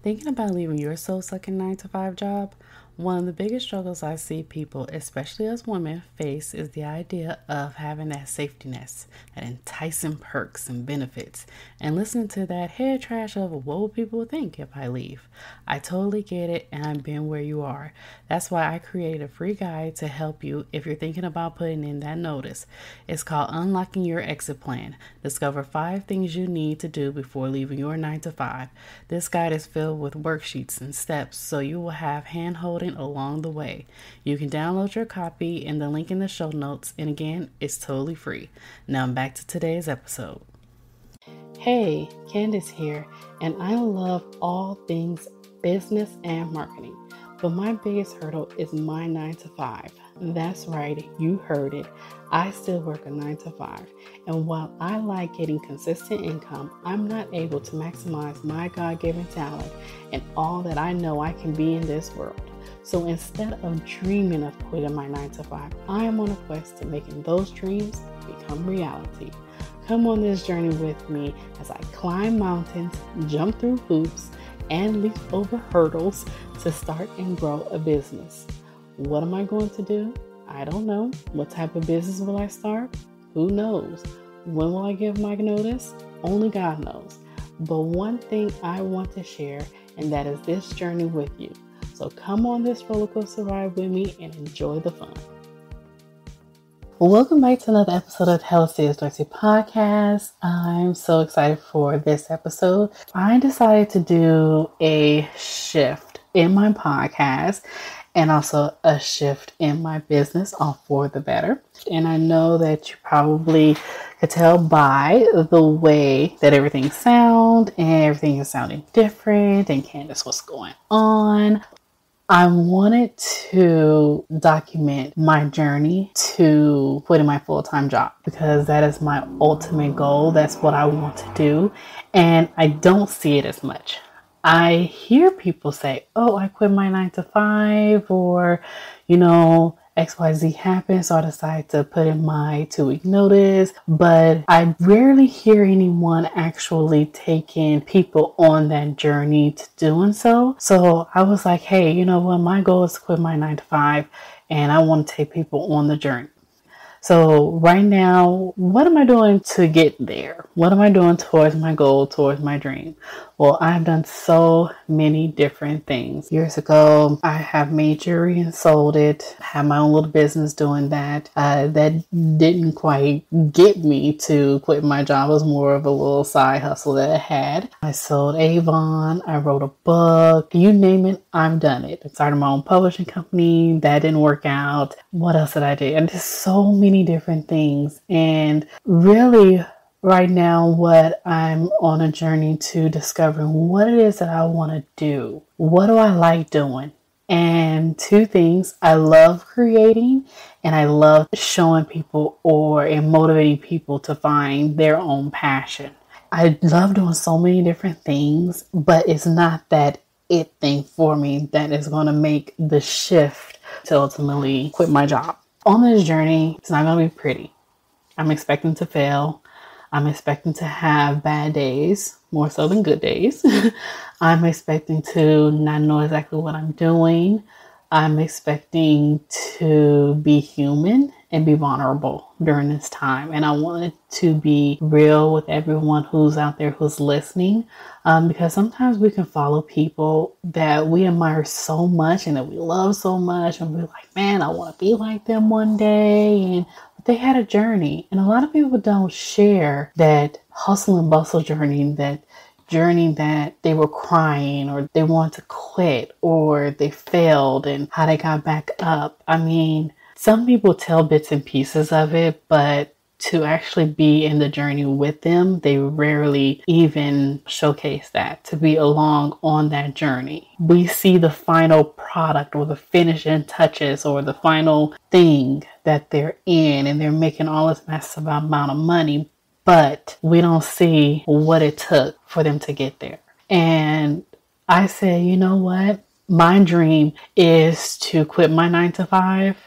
Thinking about leaving your soul-sucking 9 to 5 job, one of the biggest struggles I see people, especially as women, face is the idea of having that safety net, that enticing perks and benefits, and listening to that head trash of what will people think if I leave. I totally get it, and I've been where you are. That's why I created a free guide to help you if you're thinking about putting in that notice. It's called Unlocking Your Exit Plan. Discover 5 things you need to do before leaving your 9 to 5. This guide is filled with worksheets and steps, so you will have hand-holding along the way. You can download your copy in the link in the show notes, and again, it's totally free. Now back to today's episode. Hey, Candice here, and I love all things business and marketing, but my biggest hurdle is my 9 to 5. That's right, you heard it. I still work a 9 to 5, and while I like getting consistent income, I'm not able to maximize my God-given talent and all that I know I can be in this world. So instead of dreaming of quitting my 9 to 5, I am on a quest to making those dreams become reality. Come on this journey with me as I climb mountains, jump through hoops, and leap over hurdles to start and grow a business. What am I going to do? I don't know. What type of business will I start? Who knows? When will I give my notice? Only God knows. But one thing I want to share, and that is this journey with you. So come on this roller coaster ride with me and enjoy the fun. Welcome back to another episode of Hello C.S. Dorsey podcast. I'm so excited for this episode. I decided to do a shift in my podcast and also a shift in my business, all for the better. And I know that you probably could tell by the way that everything sounds, and everything is sounding different, and Candice, what's going on? I wanted to document my journey to quitting my full-time job because that is my ultimate goal. That's what I want to do. And I don't see it as much. I hear people say, oh, I quit my 9 to 5, or, XYZ happened, so I decided to put in my 2-week notice. But I rarely hear anyone actually taking people on that journey to doing so. So I was like, hey, you know what? My goal is to quit my 9 to 5, and I want to take people on the journey. So right now, what am I doing to get there? What am I doing towards my goal, towards my dream? Well, I've done so many different things. Years ago, I have made jewelry and sold it. I had my own little business doing that. That didn't quite get me to quit my job. It was more of a little side hustle that I had. I sold Avon. I wrote a book. You name it, I've done it. I started my own publishing company. That didn't work out. What else did I do? And just so many different things. And really, right now, what I'm on a journey to discovering what it is that I want to do. What do I like doing? And 2 things, I love creating and I love showing people and motivating people to find their own passion. I love doing so many different things, but it's not that it thing for me that is going to make the shift to ultimately quit my job. On this journey, it's not going to be pretty. I'm expecting to fail. I'm expecting to have bad days, more so than good days. I'm expecting to not know exactly what I'm doing. I'm expecting to be human and be vulnerable during this time. And I wanted to be real with everyone who's out there who's listening, because sometimes we can follow people that we admire so much and that we love so much. And we're like, man, I want to be like them one day. But they had a journey. And a lot of people don't share that hustle and bustle journey, that they were crying or they wanted to quit or they failed and how they got back up. I mean, some people tell bits and pieces of it, but to actually be in the journey with them, they rarely even showcase that, to be along on that journey. We see the final product or the finishing touches or the final thing that they're in, and they're making all this massive amount of money, but we don't see what it took for them to get there. And I said, you know what? My dream is to quit my 9 to 5.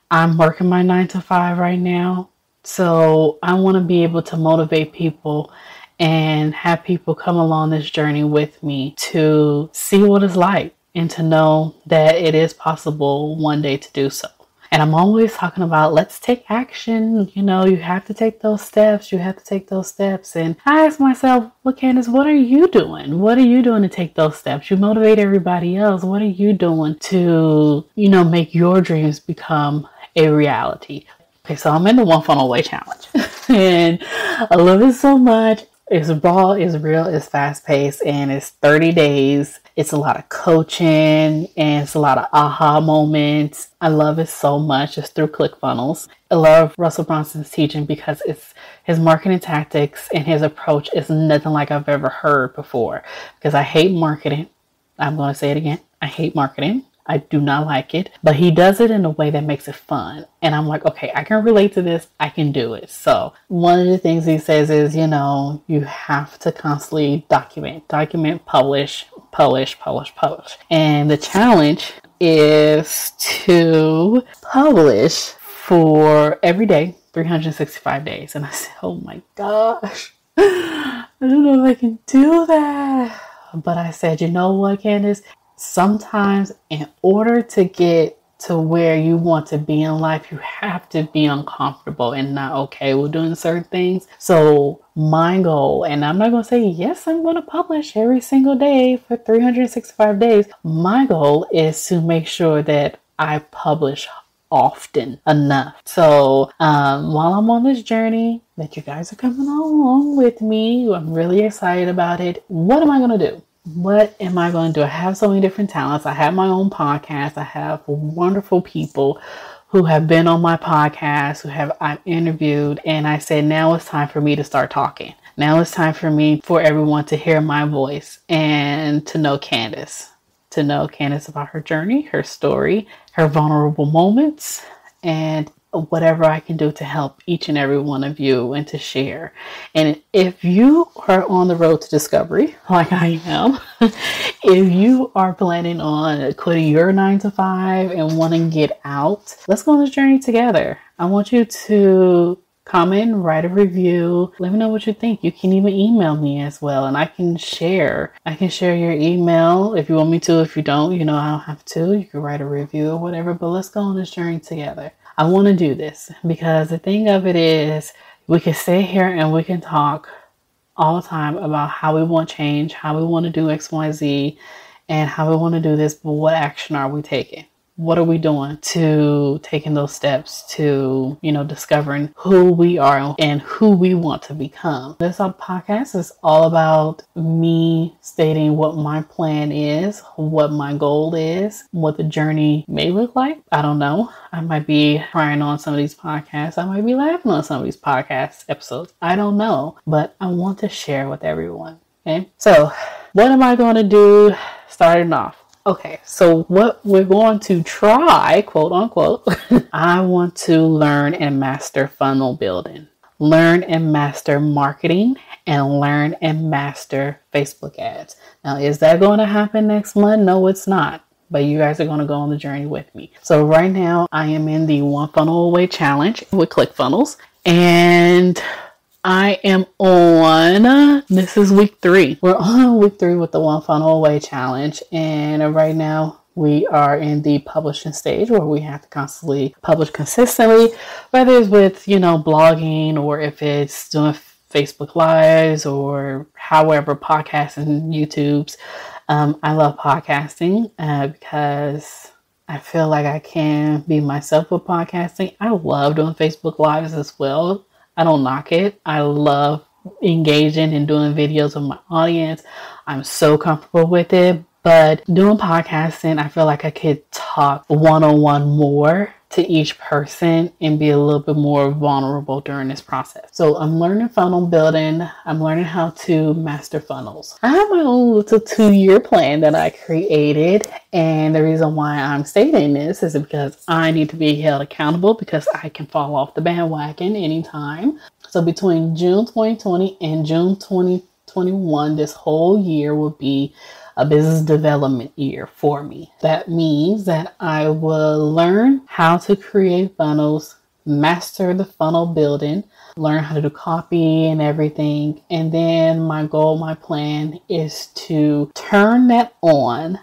I'm working my 9 to 5 right now. So I want to be able to motivate people and have people come along this journey with me to see what it's like and to know that it is possible one day to do so. And I'm always talking about, let's take action. You know, you have to take those steps. You have to take those steps. And I ask myself, well, Candice, what are you doing? What are you doing to take those steps? You motivate everybody else. What are you doing to, make your dreams become a reality? Okay, so I'm in the One Funnel Away Challenge and I love it so much. It's raw, it's real, it's fast paced, and it's 30 days. It's a lot of coaching and it's a lot of aha moments. I love it so much. It's through ClickFunnels. I love Russell Brunson's teaching because it's his marketing tactics and his approach is nothing like I've ever heard before. Because I hate marketing. I'm going to say it again. I hate marketing. I do not like it, but he does it in a way that makes it fun. And I'm like, okay, I can relate to this. I can do it. So one of the things he says is, you have to constantly document, publish. And the challenge is to publish for every day, 365 days. And I said, oh my gosh, I don't know if I can do that. But I said, you know what, Candice? Sometimes in order to get to where you want to be in life, you have to be uncomfortable and not okay with doing certain things. So my goal, and I'm not going to say, yes, I'm going to publish every single day for 365 days. My goal is to make sure that I publish often enough. So while I'm on this journey that you guys are coming along with me, I'm really excited about it. What am I going to do? What am I going to do? I have so many different talents. I have my own podcast. I have wonderful people who have been on my podcast, I've interviewed, and I said, now it's time for me to start talking. Now it's time for everyone to hear my voice and to know Candice about her journey, her story, her vulnerable moments, and whatever I can do to help each and every one of you and to share. And if you are on the road to discovery, like I am, if you are planning on quitting your 9-to-5 and want to get out, let's go on this journey together. I want you to comment, write a review. Let me know what you think. You can even email me as well, and I can share your email if you want me to. If you don't, I don't have to. You can write a review or whatever, but let's go on this journey together. I want to do this because the thing of it is, we can sit here and we can talk all the time about how we want change, how we want to do X, Y, Z, and how we want to do this, but what action are we taking? What are we doing to taking those steps to, discovering who we are and who we want to become? This podcast is all about me stating what my plan is, what my goal is, what the journey may look like. I don't know. I might be crying on some of these podcasts. I might be laughing on some of these podcast episodes. I don't know, but I want to share with everyone. Okay. So what am I going to do starting off? Okay, so what we're going to try, quote unquote, I want to learn and master funnel building, learn and master marketing, and learn and master Facebook ads. Now, is that going to happen next month? No, it's not. But you guys are going to go on the journey with me. So right now, I am in the One Funnel Away Challenge with ClickFunnels. And I am on, this is week 3. We're on week 3 with the One Funnel Away Challenge. And right now we are in the publishing stage where we have to constantly publish consistently, whether it's with, blogging or if it's doing Facebook Lives or however, podcasting, YouTubes. I love podcasting because I feel like I can be myself with podcasting. I love doing Facebook Lives as well. I don't knock it. I love engaging and doing videos with my audience. I'm so comfortable with it. But doing podcasting, I feel like I could talk one-on-one more to each person and be a little bit more vulnerable during this process. So I'm learning funnel building. I'm learning how to master funnels. I have my own little 2-year plan that I created. And the reason why I'm stating this is because I need to be held accountable because I can fall off the bandwagon anytime. So between June 2020 and June 2021, this whole year will be a business development year for me. That means that I will learn how to create funnels master the funnel building, learn how to do copy and everything. And then my goal, my plan is to turn that on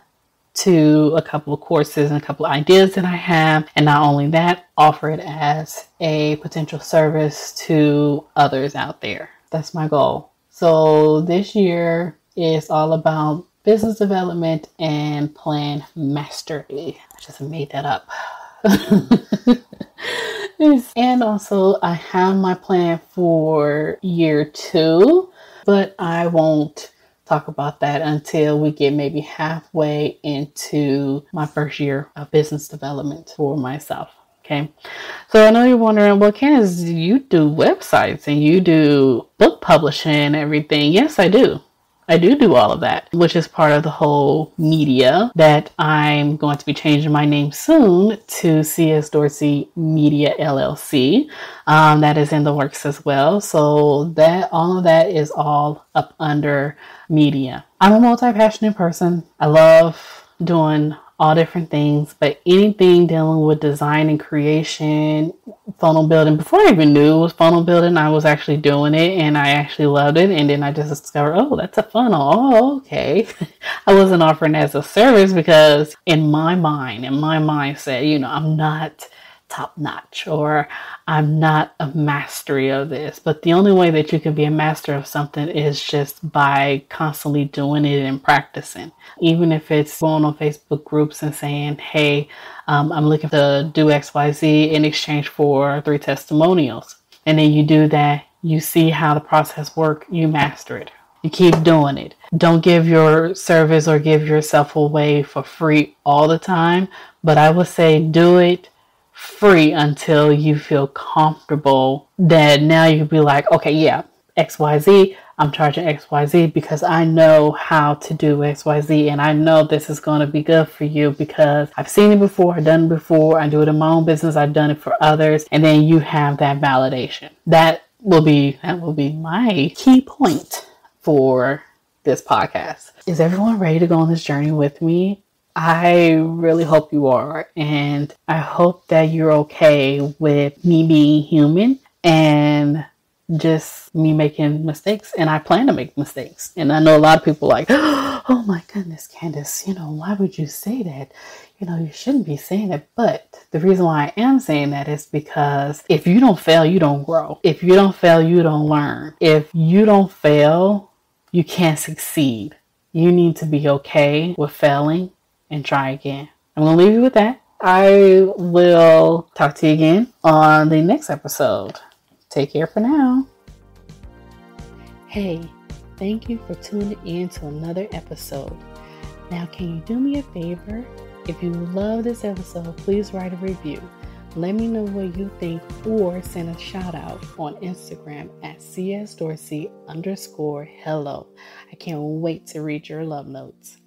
to a couple of courses and a couple of ideas that I have. And not only that, offer it as a potential service to others out there. That's my goal. So this year is all about business development and plan mastery. I just made that up. And also I have my plan for year 2, but I won't talk about that until we get maybe halfway into my first year of business development for myself. Okay. So I know you're wondering, well, Candice, you do websites and you do book publishing and everything. Yes, I do. I do all of that, which is part of the whole media that I'm going to be changing my name soon to C.S. Dorsey Media LLC. That is in the works as well. So that all of that is all up under media. I'm a multi-passionate person. I love doing all different things, but anything dealing with design and creation, funnel building. Before I even knew it was funnel building, I was actually doing it and I actually loved it. And then I just discovered, oh, that's a funnel. Oh, okay. I wasn't offering as a service because in my mind, in my mindset, I'm not top notch or I'm not a mastery of this. But the only way that you can be a master of something is just by constantly doing it and practicing. Even if it's going on Facebook groups and saying, hey, I'm looking to do XYZ in exchange for 3 testimonials. And then you do that, you see how the process works, you master it. You keep doing it. Don't give your service or give yourself away for free all the time. But I would say do it free until you feel comfortable that now you can be like, okay, yeah, XYZ, I'm charging XYZ because I know how to do XYZ and I know this is going to be good for you because I've seen it before, I've done it before, I do it in my own business, I've done it for others, and then you have that validation. That will be my key point for this podcast. Is everyone ready to go on this journey with me? I really hope you are, and I hope that you're okay with me being human and just me making mistakes, and I plan to make mistakes. And I know a lot of people are like, oh my goodness, Candice, why would you say that? You shouldn't be saying that. But the reason why I am saying that is because if you don't fail, you don't grow. If you don't fail, you don't learn. If you don't fail, you can't succeed. You need to be okay with failing and try again. I'm going to leave you with that. I will talk to you again on the next episode. Take care for now. Hey, thank you for tuning in to another episode. Now, can you do me a favor? If you love this episode, please write a review. Let me know what you think or send a shout out on Instagram at csdorsey_hello. I can't wait to read your love notes.